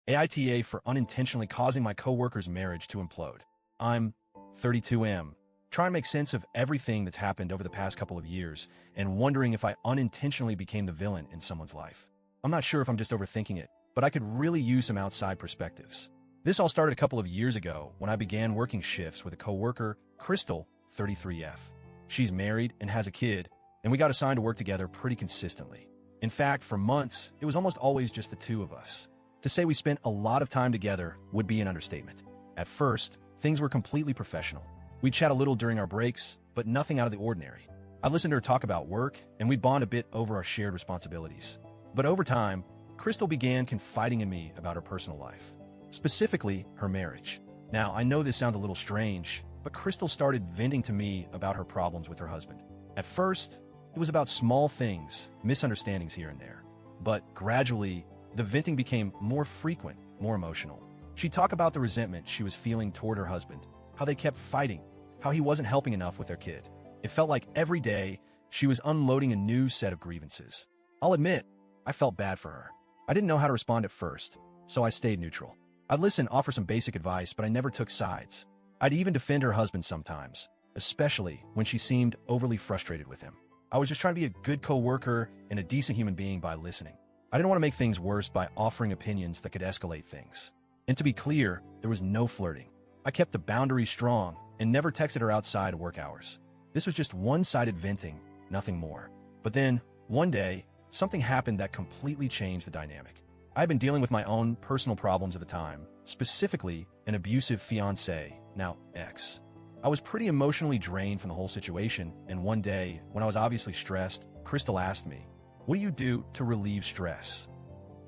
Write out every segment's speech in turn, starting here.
AITA for unintentionally causing my coworker's marriage to implode. I'm 32M, trying to make sense of everything that's happened over the past couple of years and wondering if I unintentionally became the villain in someone's life. I'm not sure if I'm just overthinking it, but I could really use some outside perspectives. This all started a couple of years ago when I began working shifts with a coworker, Crystal, 33F. She's married and has a kid, and we got assigned to work together pretty consistently. In fact, for months, it was almost always just the two of us. To say we spent a lot of time together would be an understatement. At first, things were completely professional. We'd chat a little during our breaks, but nothing out of the ordinary. I'd listen to her talk about work, and we'd bond a bit over our shared responsibilities. But over time, Crystal began confiding in me about her personal life, specifically her marriage. Now, I know this sounds a little strange, but Crystal started venting to me about her problems with her husband. At first, it was about small things, misunderstandings here and there. But gradually, the venting became more frequent, more emotional. She'd talk about the resentment she was feeling toward her husband, how they kept fighting, how he wasn't helping enough with their kid. It felt like every day she was unloading a new set of grievances. I'll admit, I felt bad for her. I didn't know how to respond at first, so I stayed neutral. I'd listen, offer some basic advice, but I never took sides. I'd even defend her husband sometimes, especially when she seemed overly frustrated with him. I was just trying to be a good coworker and a decent human being by listening. I didn't want to make things worse by offering opinions that could escalate things. And to be clear, there was no flirting. I kept the boundaries strong and never texted her outside of work hours. This was just one-sided venting, nothing more. But then, one day, something happened that completely changed the dynamic. I had been dealing with my own personal problems at the time, specifically an abusive fiancé, now ex. I was pretty emotionally drained from the whole situation, and one day, when I was obviously stressed, Crystal asked me, "What do you do to relieve stress?"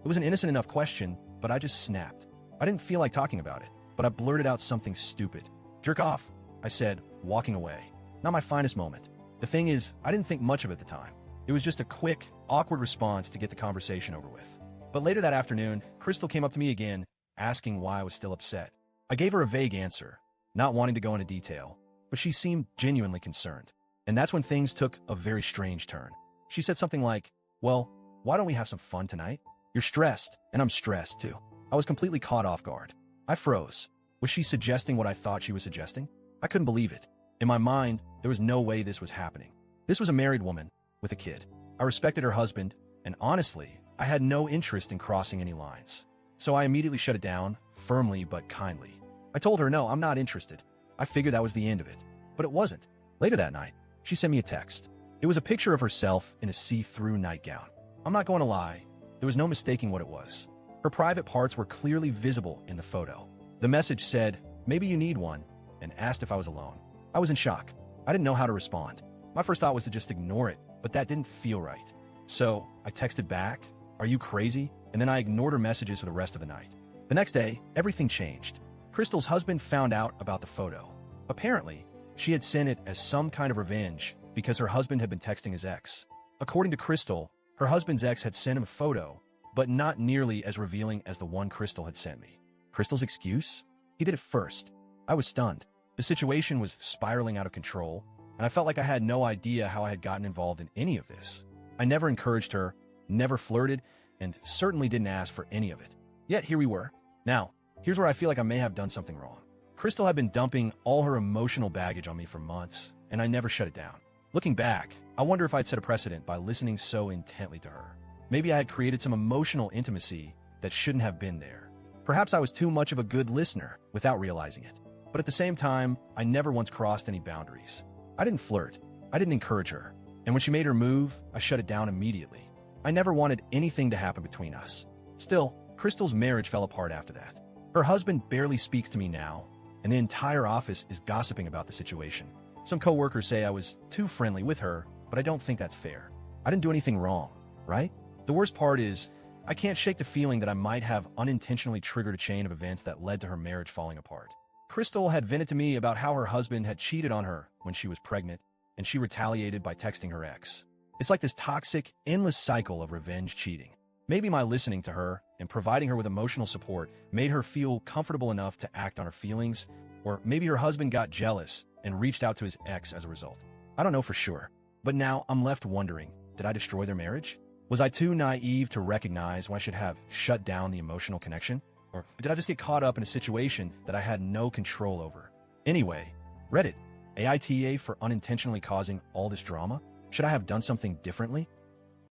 It was an innocent enough question, but I just snapped. I didn't feel like talking about it, but I blurted out something stupid. "Jerk off," I said, walking away. Not my finest moment. The thing is, I didn't think much of it at the time. It was just a quick, awkward response to get the conversation over with. But later that afternoon, Crystal came up to me again, asking why I was still upset. I gave her a vague answer, not wanting to go into detail, but she seemed genuinely concerned. And that's when things took a very strange turn. She said something like, "Well, why don't we have some fun tonight? You're stressed, and I'm stressed too." I was completely caught off guard. I froze. Was she suggesting what I thought she was suggesting? I couldn't believe it. In my mind, there was no way this was happening. This was a married woman with a kid. I respected her husband, and honestly, I had no interest in crossing any lines. So I immediately shut it down, firmly but kindly. I told her, no, I'm not interested. I figured that was the end of it. But it wasn't. Later that night, she sent me a text. It was a picture of herself in a see-through nightgown. I'm not going to lie, there was no mistaking what it was. Her private parts were clearly visible in the photo. The message said, "Maybe you need one," and asked if I was alone. I was in shock. I didn't know how to respond. My first thought was to just ignore it, but that didn't feel right. So I texted back, "Are you crazy?" And then I ignored her messages for the rest of the night. The next day, everything changed. Crystal's husband found out about the photo. Apparently, she had sent it as some kind of revenge because her husband had been texting his ex. According to Crystal, her husband's ex had sent him a photo, but not nearly as revealing as the one Crystal had sent me. Crystal's excuse? He did it first. I was stunned. The situation was spiraling out of control, and I felt like I had no idea how I had gotten involved in any of this. I never encouraged her, never flirted, and certainly didn't ask for any of it. Yet here we were. Now, here's where I feel like I may have done something wrong. Crystal had been dumping all her emotional baggage on me for months, and I never shut it down. Looking back, I wonder if I'd set a precedent by listening so intently to her. Maybe I had created some emotional intimacy that shouldn't have been there. Perhaps I was too much of a good listener without realizing it. But at the same time, I never once crossed any boundaries. I didn't flirt. I didn't encourage her. And when she made her move, I shut it down immediately. I never wanted anything to happen between us. Still, Crystal's marriage fell apart after that. Her husband barely speaks to me now, and the entire office is gossiping about the situation. Some coworkers say I was too friendly with her, but I don't think that's fair. I didn't do anything wrong, right? The worst part is, I can't shake the feeling that I might have unintentionally triggered a chain of events that led to her marriage falling apart. Crystal had vented to me about how her husband had cheated on her when she was pregnant, and she retaliated by texting her ex. It's like this toxic, endless cycle of revenge cheating. Maybe my listening to her and providing her with emotional support made her feel comfortable enough to act on her feelings, or maybe her husband got jealous and reached out to his ex as a result. I don't know for sure, but now I'm left wondering, did I destroy their marriage? Was I too naive to recognize when I should have shut down the emotional connection? Or did I just get caught up in a situation that I had no control over? Anyway, Reddit, AITA for unintentionally causing all this drama? Should I have done something differently?